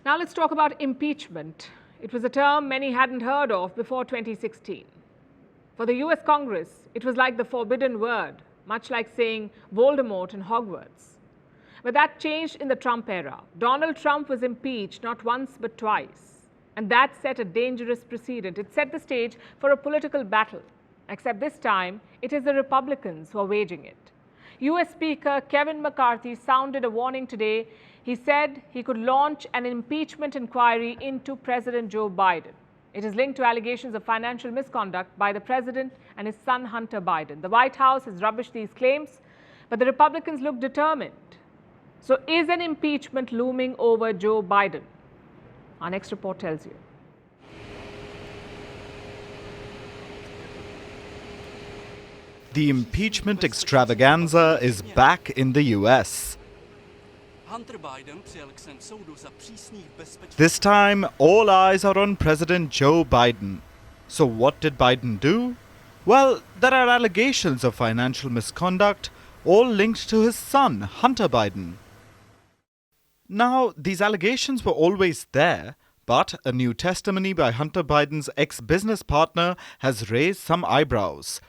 Now let's talk about impeachment. It was a term many hadn't heard of before 2016. For the US Congress, it was like the forbidden word, much like saying Voldemort in Hogwarts. But that changed in the Trump era. Donald Trump was impeached not once but twice. And that set a dangerous precedent. It set the stage for a political battle. Except this time, it is the Republicans who are waging it. US Speaker Kevin McCarthy sounded a warning today. He said he could launch an impeachment inquiry into President Joe Biden. It is linked to allegations of financial misconduct by the president and his son Hunter Biden. The White House has rubbished these claims, but the Republicans look determined. So is an impeachment looming over Joe Biden? Our next report tells you. The impeachment extravaganza is back in the US. This time, all eyes are on President Joe Biden. So what did Biden do? Well, there are allegations of financial misconduct, all linked to his son, Hunter Biden. Now, these allegations were always there, but a new testimony by Hunter Biden's ex-business partner has raised some eyebrows.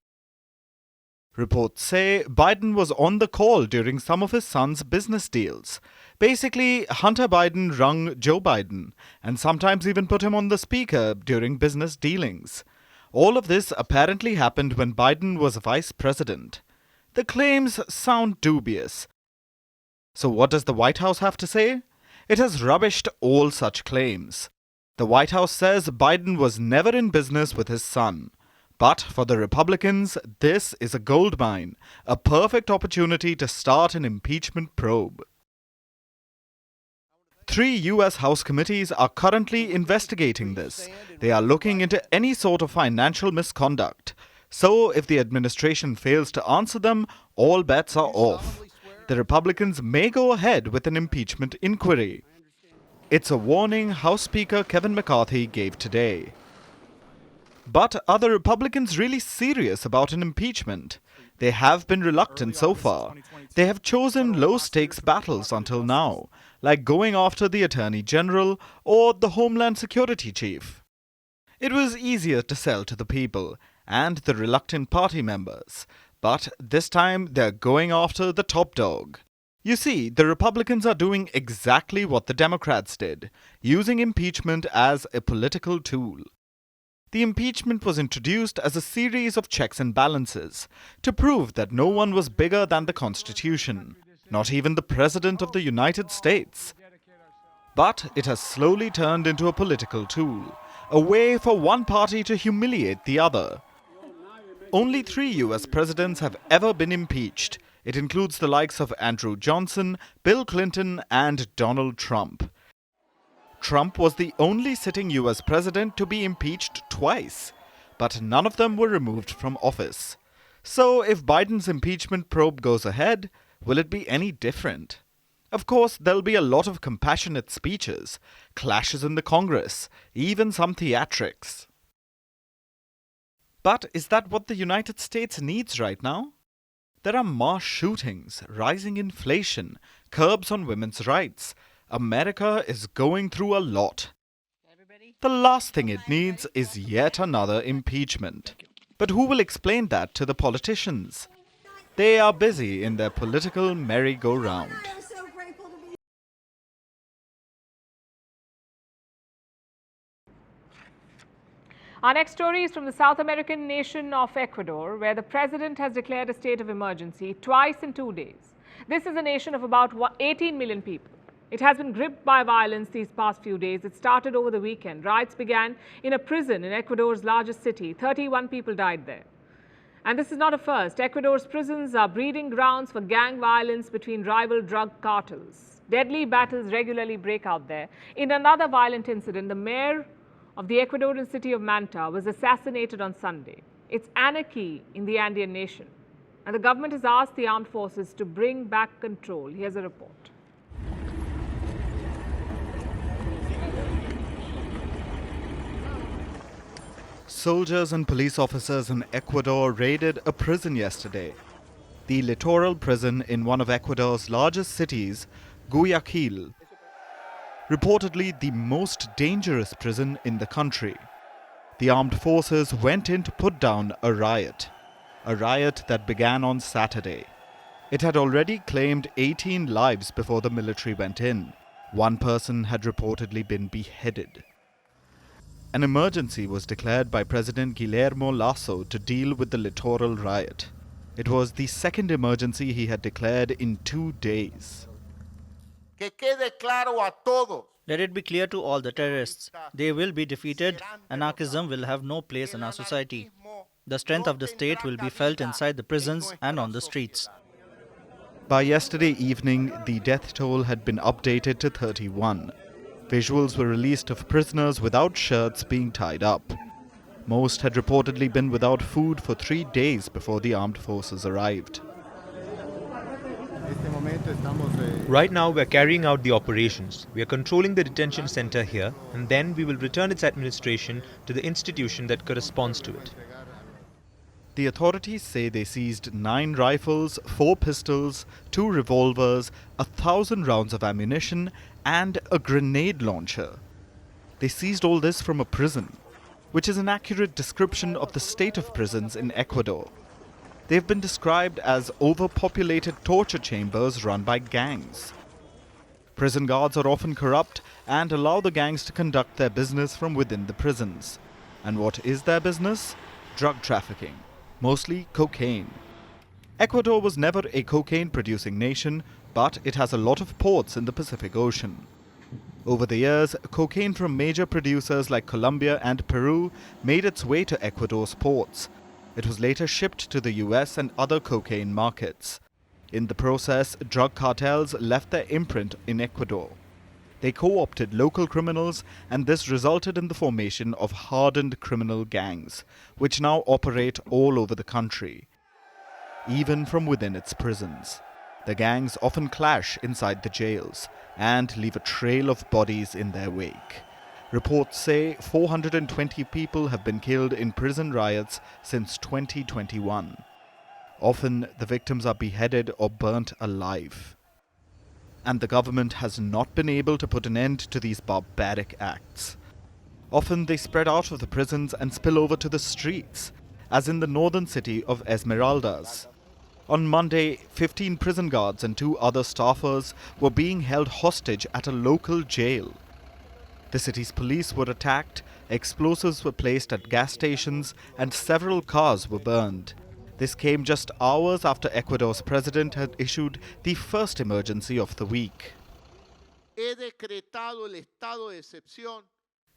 Reports say Biden was on the call during some of his son's business deals. Basically, Hunter Biden rung Joe Biden and sometimes even put him on the speaker during business dealings. All of this apparently happened when Biden was vice president. The claims sound dubious. So what does the White House have to say? It has rubbished all such claims. The White House says Biden was never in business with his son. But for the Republicans, this is a goldmine, a perfect opportunity to start an impeachment probe. 3 US House committees are currently investigating this. They are looking into any sort of financial misconduct. So if the administration fails to answer them, all bets are off. The Republicans may go ahead with an impeachment inquiry. It's a warning House Speaker Kevin McCarthy gave today. But are the Republicans really serious about an impeachment? They have been reluctant so far. They have chosen low-stakes battles until now, like going after the Attorney General or the Homeland Security Chief. It was easier to sell to the people and the reluctant party members, but this time they're going after the top dog. You see, the Republicans are doing exactly what the Democrats did, using impeachment as a political tool. The impeachment was introduced as a series of checks and balances to prove that no one was bigger than the Constitution, not even the President of the United States. But it has slowly turned into a political tool, a way for one party to humiliate the other. Only 3 US presidents have ever been impeached. It includes the likes of Andrew Johnson, Bill Clinton, and Donald Trump. Trump was the only sitting US president to be impeached twice, but none of them were removed from office. So if Biden's impeachment probe goes ahead, will it be any different? Of course, there'll be a lot of compassionate speeches, clashes in the Congress, even some theatrics. But is that what the United States needs right now? There are mass shootings, rising inflation, curbs on women's rights. America is going through a lot. The last thing it needs is yet another impeachment. But who will explain that to the politicians? They are busy in their political merry-go-round. Our next story is from the South American nation of Ecuador, where the president has declared a state of emergency twice in 2 days. This is a nation of about 18 million people. It has been gripped by violence these past few days. It started over the weekend. Riots began in a prison in Ecuador's largest city. 31 people died there. And this is not a first. Ecuador's prisons are breeding grounds for gang violence between rival drug cartels. Deadly battles regularly break out there. In another violent incident, the mayor of the Ecuadorian city of Manta was assassinated on Sunday. It's anarchy in the Andean nation. And the government has asked the armed forces to bring back control. Here's a report. Soldiers and police officers in Ecuador raided a prison yesterday. The littoral prison in one of Ecuador's largest cities, Guayaquil. reportedly the most dangerous prison in the country. The armed forces went in to put down a riot that began on Saturday. It had already claimed 18 lives before the military went in. One person had reportedly been beheaded. An emergency was declared by President Guillermo Lasso to deal with the littoral riot. It was the second emergency he had declared in 2 days. Que quede claro a todos. Let it be clear to all the terrorists. They will be defeated. Anarchism will have no place in our society. The strength of the state will be felt inside the prisons and on the streets. By yesterday evening, the death toll had been updated to 31. Visuals were released of prisoners without shirts being tied up. Most had reportedly been without food for 3 days before the armed forces arrived. Right now, we are carrying out the operations. We are controlling the detention center here, and then we will return its administration to the institution that corresponds to it. The authorities say they seized 9 rifles, 4 pistols, 2 revolvers, 1,000 rounds of ammunition, and a grenade launcher. They seized all this from a prison, which is an accurate description of the state of prisons in Ecuador. They have been described as overpopulated torture chambers run by gangs. Prison guards are often corrupt and allow the gangs to conduct their business from within the prisons. And what is their business? Drug trafficking, mostly cocaine. Ecuador was never a cocaine-producing nation, but it has a lot of ports in the Pacific Ocean. Over the years, cocaine from major producers like Colombia and Peru made its way to Ecuador's ports. It was later shipped to the US and other cocaine markets. In the process, drug cartels left their imprint in Ecuador. They co-opted local criminals, and this resulted in the formation of hardened criminal gangs, which now operate all over the country, even from within its prisons. The gangs often clash inside the jails and leave a trail of bodies in their wake. Reports say 420 people have been killed in prison riots since 2021. Often, the victims are beheaded or burnt alive. And the government has not been able to put an end to these barbaric acts. Often, they spread out of the prisons and spill over to the streets, as in the northern city of Esmeraldas. On Monday, 15 prison guards and 2 other staffers were being held hostage at a local jail. The city's police were attacked, explosives were placed at gas stations, and several cars were burned. This came just hours after Ecuador's president had issued the first emergency of the week.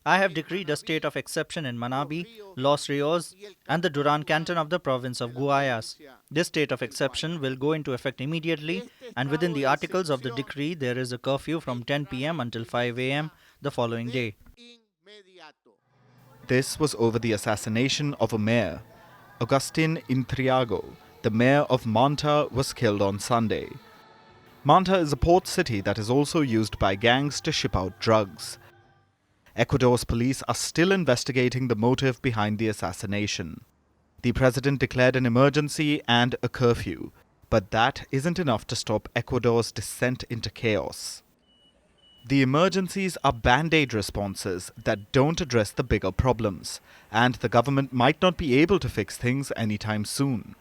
I have decreed a state of exception in Manabi, Los Rios, and the Duran canton of the province of Guayas. This state of exception will go into effect immediately, and within the articles of the decree, there is a curfew from 10 p.m. until 5 a.m. the following day. This was over the assassination of a mayor. Agustin Intriago, the mayor of Manta, was killed on Sunday. Manta is a port city that is also used by gangs to ship out drugs. Ecuador's police are still investigating the motive behind the assassination. The president declared an emergency and a curfew, but that isn't enough to stop Ecuador's descent into chaos. The emergencies are band-aid responses that don't address the bigger problems, and the government might not be able to fix things anytime soon.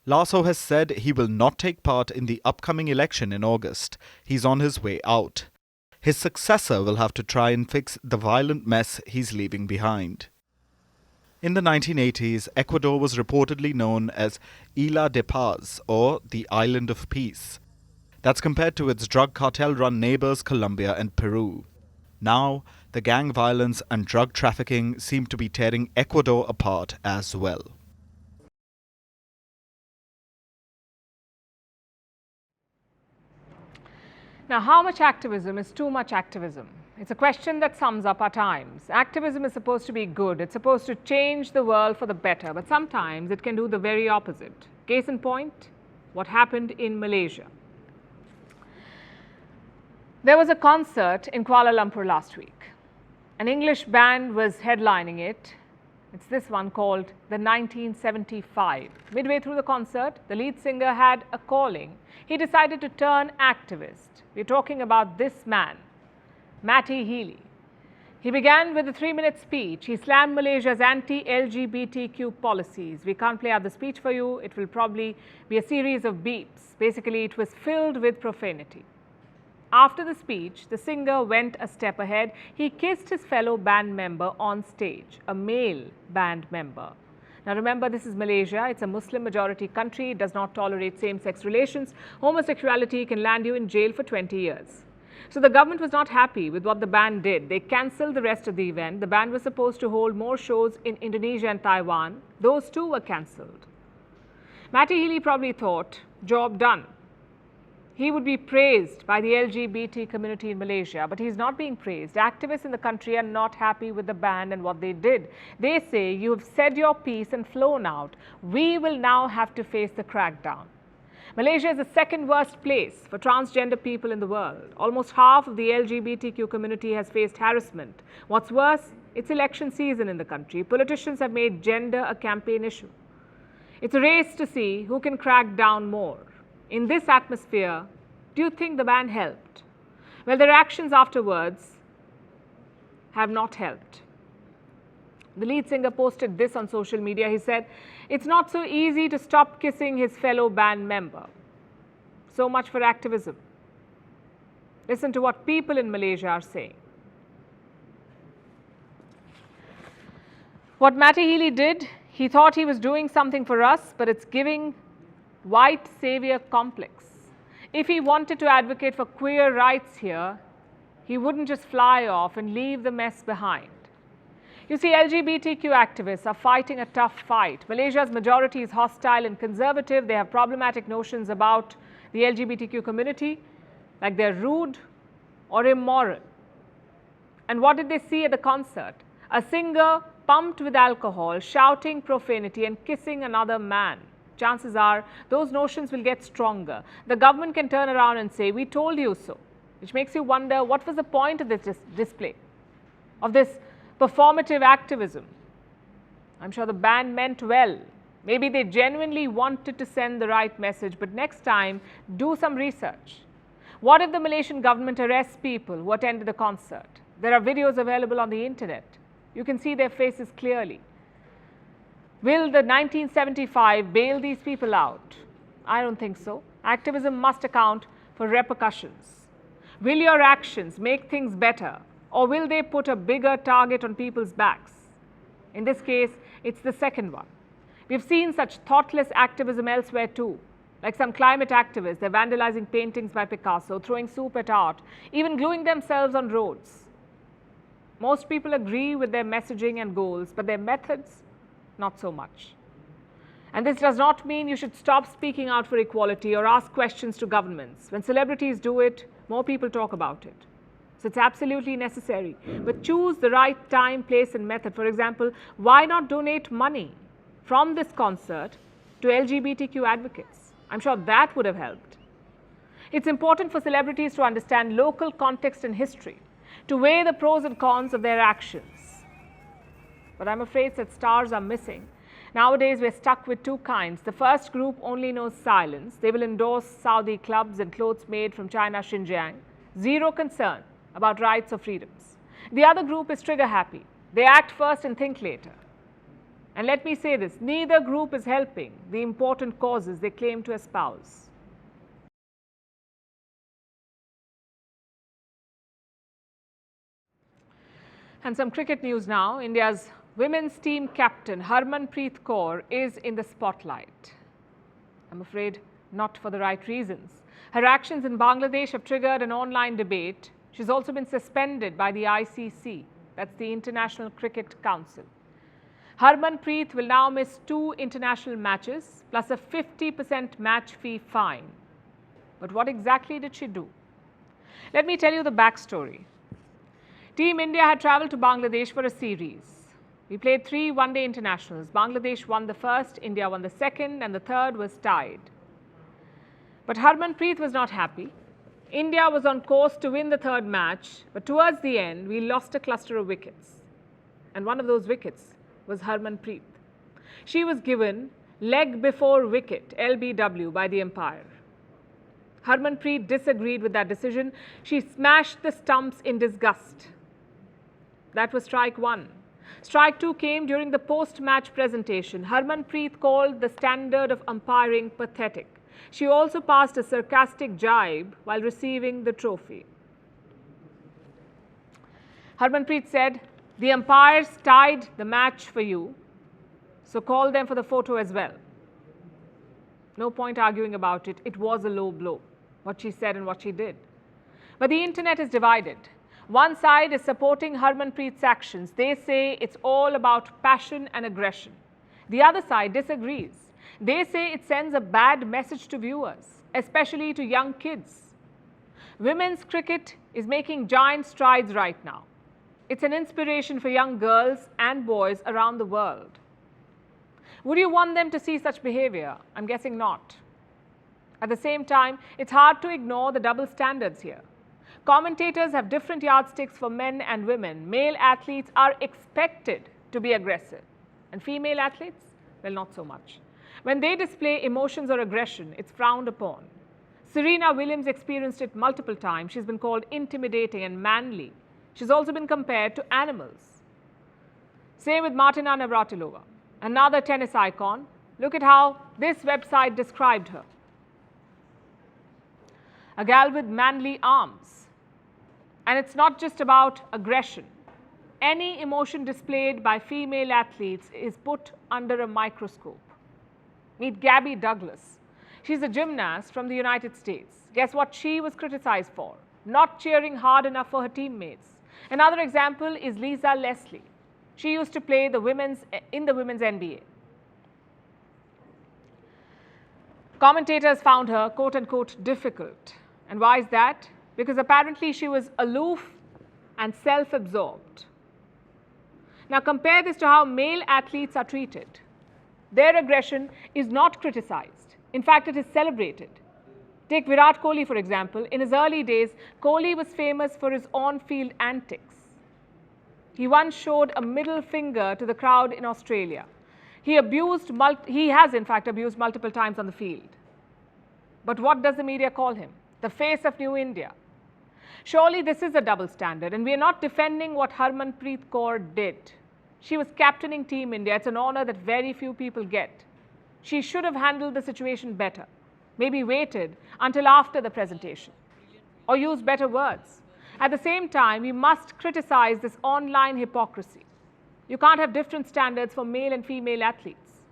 Lasso has said he will not take part in the upcoming election in August. He's on his way out. His successor will have to try and fix the violent mess he's leaving behind. In the 1980s, Ecuador was reportedly known as Isla de Paz, or the Island of Peace. That's compared to its drug cartel-run neighbors Colombia and Peru. Now, the gang violence and drug trafficking seem to be tearing Ecuador apart as well. Now, how much activism is too much activism? It's a question that sums up our times. Activism is supposed to be good. It's supposed to change the world for the better, but sometimes it can do the very opposite. Case in point, what happened in Malaysia. There was a concert in Kuala Lumpur last week. An English band was headlining it. It's this one called the 1975. Midway through the concert, the lead singer had a calling. He decided to turn activist. We're talking about this man, Matty Healy. He began with a 3-minute speech. He slammed Malaysia's anti-LGBTQ policies. We can't play out the speech for you. It will probably be a series of beeps. Basically, it was filled with profanity. After the speech, the singer went a step ahead. He kissed his fellow band member on stage, a male band member. Now remember, this is Malaysia. It's a Muslim majority country. It does not tolerate same-sex relations. Homosexuality can land you in jail for 20 years. So the government was not happy with what the band did. They cancelled the rest of the event. The band was supposed to hold more shows in Indonesia and Taiwan. Those too were cancelled. Matty Healy probably thought, job done. He would be praised by the LGBT community in Malaysia, but he's not being praised. Activists in the country are not happy with the band and what they did. They say, you have said your piece and flown out. We will now have to face the crackdown. Malaysia is the second worst place for transgender people in the world. Almost half of the LGBTQ community has faced harassment. What's worse, it's election season in the country. Politicians have made gender a campaign issue. It's a race to see who can crack down more. In this atmosphere, do you think the ban helped? Well, their actions afterwards have not helped. The lead singer posted this on social media. He said, it's not so easy to stop kissing his fellow band member. So much for activism. Listen to what people in Malaysia are saying. What Matty Healy did, he thought he was doing something for us, but it's giving white savior complex. If he wanted to advocate for queer rights here, he wouldn't just fly off and leave the mess behind. You see, LGBTQ activists are fighting a tough fight. Malaysia's majority is hostile and conservative. They have problematic notions about the LGBTQ community, like they're rude or immoral. And what did they see at the concert? A singer pumped with alcohol, shouting profanity and kissing another man. Chances are those notions will get stronger. The government can turn around and say, we told you so, which makes you wonder, what was the point of this display, of this performative activism? I'm sure the band meant well. Maybe they genuinely wanted to send the right message, but next time, do some research. What if the Malaysian government arrests people who attended the concert? There are videos available on the internet. You can see their faces clearly. Will the 1975 bail these people out? I don't think so. Activism must account for repercussions. Will your actions make things better, or will they put a bigger target on people's backs? In this case, it's the second one. We've seen such thoughtless activism elsewhere too, like some climate activists. They're vandalizing paintings by Picasso, throwing soup at art, even gluing themselves on roads. Most people agree with their messaging and goals, but their methods, not so much. And this does not mean you should stop speaking out for equality or ask questions to governments. When celebrities do it, more people talk about it. So it's absolutely necessary. But choose the right time, place and method. For example, why not donate money from this concert to LGBTQ advocates? I'm sure that would have helped. It's important for celebrities to understand local context and history, to weigh the pros and cons of their actions. But I'm afraid that stars are missing. Nowadays, we're stuck with two kinds. The first group only knows silence. They will endorse Saudi clubs and clothes made from China, Xinjiang. Zero concern about rights or freedoms. The other group is trigger happy. They act first and think later. And let me say this, neither group is helping the important causes they claim to espouse. And some cricket news now. India's women's team captain Harmanpreet Kaur is in the spotlight. I'm afraid not for the right reasons. Her actions in Bangladesh have triggered an online debate. She's also been suspended by the ICC, that's the International Cricket Council. Harmanpreet will now miss 2 international matches plus a 50% match fee fine. But what exactly did she do? Let me tell you the backstory. Team India had travelled to Bangladesh for a series. We played 3 one-day internationals. Bangladesh won the first, India won the second, and the third was tied. But Harmanpreet was not happy. India was on course to win the third match, but towards the end, we lost a cluster of wickets. And one of those wickets was Harmanpreet. She was given leg before wicket, LBW, by the umpire. Harmanpreet disagreed with that decision. She smashed the stumps in disgust. That was strike one. Strike two came during the post-match presentation. Harmanpreet called the standard of umpiring pathetic. She also passed a sarcastic jibe while receiving the trophy. Harmanpreet said, "The umpires tied the match for you, so call them for the photo as well." No point arguing about it. It was a low blow, what she said and what she did. But the internet is divided. One side is supporting Harmanpreet's actions. They say it's all about passion and aggression. The other side disagrees. They say it sends a bad message to viewers, especially to young kids. Women's cricket is making giant strides right now. It's an inspiration for young girls and boys around the world. Would you want them to see such behavior? I'm guessing not. At the same time, it's hard to ignore the double standards here. Commentators have different yardsticks for men and women. Male athletes are expected to be aggressive, and female athletes, well, not so much. When they display emotions or aggression, it's frowned upon. Serena Williams experienced it multiple times. She's been called intimidating and manly. She's also been compared to animals. Same with Martina Navratilova, another tennis icon. Look at how this website described her. A gal with manly arms. And it's not just about aggression. Any emotion displayed by female athletes is put under a microscope. Meet Gabby Douglas. She's a gymnast from the United States. Guess what she was criticized for? Not cheering hard enough for her teammates. Another example is Lisa Leslie. She used to play in the women's NBA. Commentators found her, quote unquote, difficult. And why is that? Because apparently she was aloof and self-absorbed. Now compare this to how male athletes are treated. Their aggression is not criticized. In fact, it is celebrated. Take Virat Kohli, for example. In his early days, Kohli was famous for his on-field antics. He once showed a middle finger to the crowd in Australia. He has in fact abused multiple times on the field. But what does the media call him? The face of New India. Surely this is a double standard, and we are not defending what Harmanpreet Kaur did. She was captaining Team India. It's an honor that very few people get. She should have handled the situation better. Maybe waited until after the presentation, or used better words. At the same time, we must criticize this online hypocrisy. You can't have different standards for male and female athletes.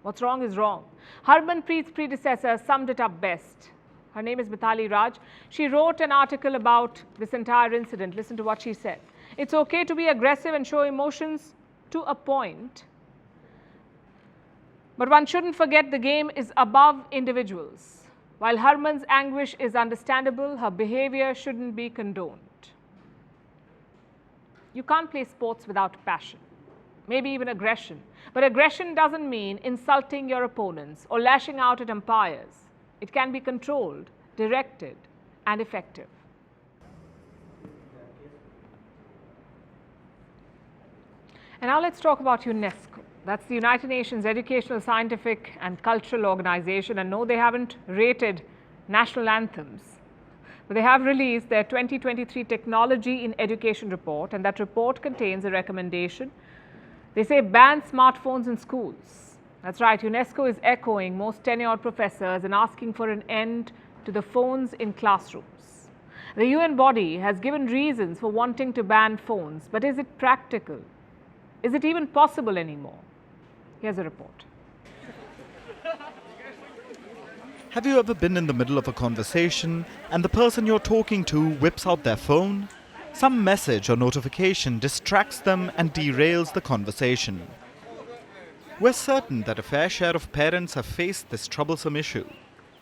What's wrong is wrong. Harmanpreet's predecessor summed it up best. Her name is Mithali Raj. She wrote an article about this entire incident. Listen to what she said. It's okay to be aggressive and show emotions to a point, but one shouldn't forget the game is above individuals. While Harman's anguish is understandable, her behavior shouldn't be condoned. You can't play sports without passion, maybe even aggression. But aggression doesn't mean insulting your opponents or lashing out at umpires. It can be controlled, directed, and effective. And now let's talk about UNESCO. That's the United Nations Educational, Scientific, and Cultural Organization. And no, they haven't rated national anthems, but they have released their 2023 Technology in Education report, and that report contains a recommendation. They say ban smartphones in schools. That's right, UNESCO is echoing most tenured professors and asking for an end to the phones in classrooms. The UN body has given reasons for wanting to ban phones, but is it practical? Is it even possible anymore? Here's a report. Have you ever been in the middle of a conversation and the person you're talking to whips out their phone? Some message or notification distracts them and derails the conversation. We're certain that a fair share of parents have faced this troublesome issue.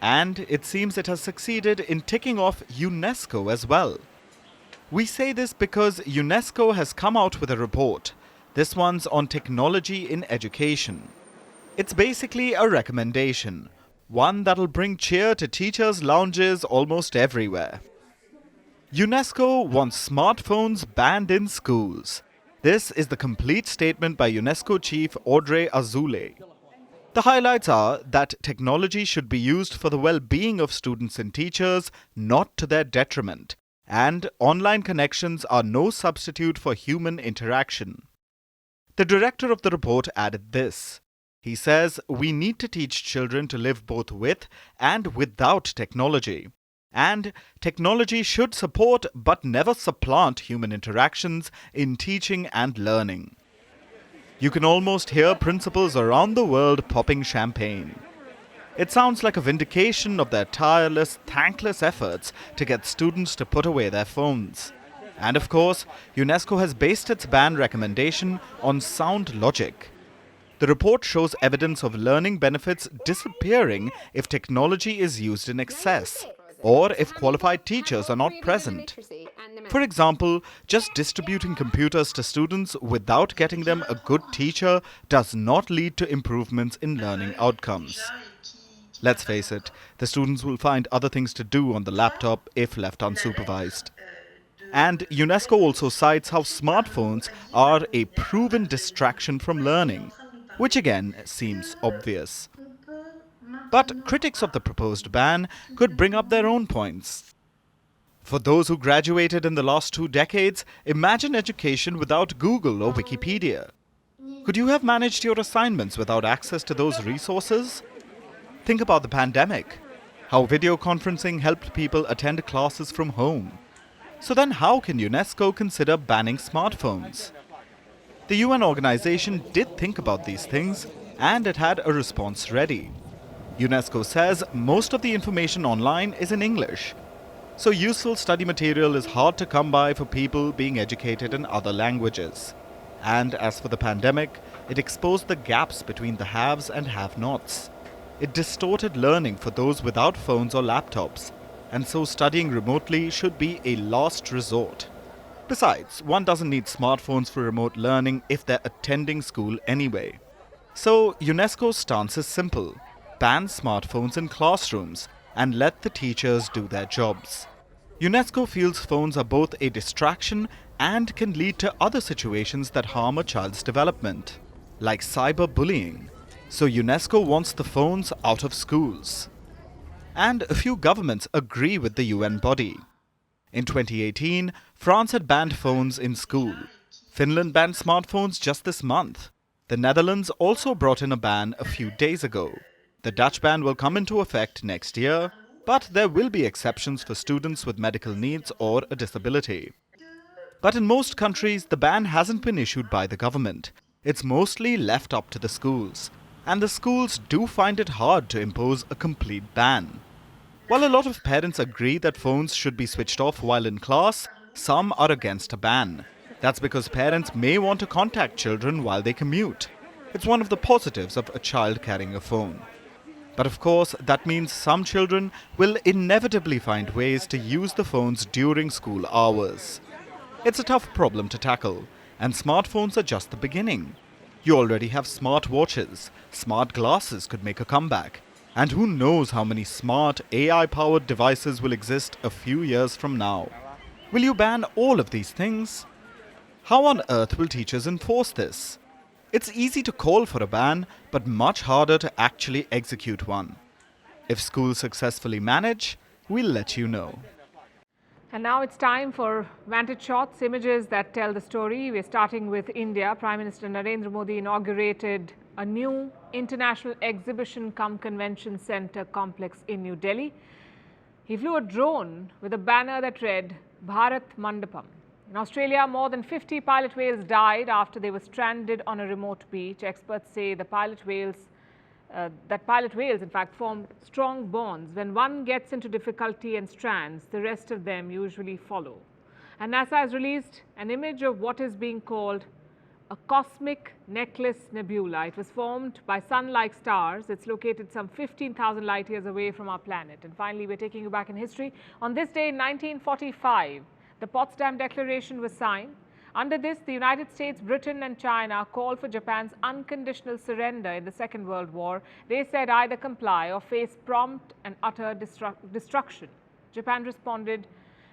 And it seems it has succeeded in ticking off UNESCO as well. We say this because UNESCO has come out with a report. This one's on technology in education. It's basically a recommendation, one that'll bring cheer to teachers' lounges almost everywhere. UNESCO wants smartphones banned in schools. This is the complete statement by UNESCO chief Audrey Azoulay. The highlights are that technology should be used for the well-being of students and teachers, not to their detriment. And online connections are no substitute for human interaction. The director of the report added this. He says, we need to teach children to live both with and without technology. And technology should support but never supplant human interactions in teaching and learning. You can almost hear principals around the world popping champagne. It sounds like a vindication of their tireless, thankless efforts to get students to put away their phones. And of course, UNESCO has based its ban recommendation on sound logic. The report shows evidence of learning benefits disappearing if technology is used in excess, or if qualified teachers are not present. For example, just distributing computers to students without getting them a good teacher does not lead to improvements in learning outcomes. Let's face it, the students will find other things to do on the laptop if left unsupervised. And UNESCO also cites how smartphones are a proven distraction from learning, which again seems obvious. But critics of the proposed ban could bring up their own points. For those who graduated in the last 2 decades, imagine education without Google or Wikipedia. Could you have managed your assignments without access to those resources? Think about the pandemic, how video conferencing helped people attend classes from home. So then how can UNESCO consider banning smartphones? The UN organization did think about these things, and it had a response ready. UNESCO says most of the information online is in English, so useful study material is hard to come by for people being educated in other languages. And as for the pandemic, it exposed the gaps between the haves and have-nots. It distorted learning for those without phones or laptops, and so studying remotely should be a last resort. Besides, one doesn't need smartphones for remote learning if they're attending school anyway. So UNESCO's stance is simple. Ban smartphones in classrooms and let the teachers do their jobs. UNESCO feels phones are both a distraction and can lead to other situations that harm a child's development, like cyberbullying. So UNESCO wants the phones out of schools. And a few governments agree with the UN body. In 2018, France had banned phones in school. Finland banned smartphones just this month. The Netherlands also brought in a ban a few days ago. The Dutch ban will come into effect next year, but there will be exceptions for students with medical needs or a disability. But in most countries, the ban hasn't been issued by the government. It's mostly left up to the schools. And the schools do find it hard to impose a complete ban. While a lot of parents agree that phones should be switched off while in class, some are against a ban. That's because parents may want to contact children while they commute. It's one of the positives of a child carrying a phone. But of course, that means some children will inevitably find ways to use the phones during school hours. It's a tough problem to tackle, and smartphones are just the beginning. You already have smart watches, smart glasses could make a comeback, and who knows how many smart AI-powered devices will exist a few years from now. Will you ban all of these things? How on earth will teachers enforce this? It's easy to call for a ban, but much harder to actually execute one. If schools successfully manage, we'll let you know. And now it's time for Vantage Shots, images that tell the story. We're starting with India. Prime Minister Narendra Modi inaugurated a new international exhibition cum convention center complex in New Delhi. He flew a drone with a banner that read Bharat Mandapam. In Australia, more than 50 pilot whales died after they were stranded on a remote beach. Experts say the pilot whales in fact form strong bonds. When one gets into difficulty and strands, the rest of them usually follow. And NASA has released an image of what is being called a cosmic necklace nebula. It was formed by sun-like stars. It's located some 15,000 light years away from our planet. And finally, we're taking you back in history. On this day in 1945, the Potsdam Declaration was signed. Under this, the United States, Britain and China called for Japan's unconditional surrender in the Second World War. They said either comply or face prompt and utter destruction. Japan responded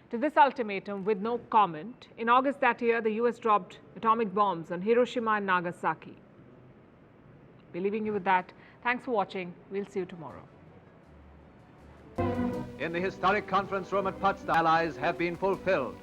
to this ultimatum with no comment. In August that year, the US dropped atomic bombs on Hiroshima and Nagasaki. We're leaving you with that. Thanks for watching. We'll see you tomorrow. In the historic conference room at Potsdam, allies have been fulfilled.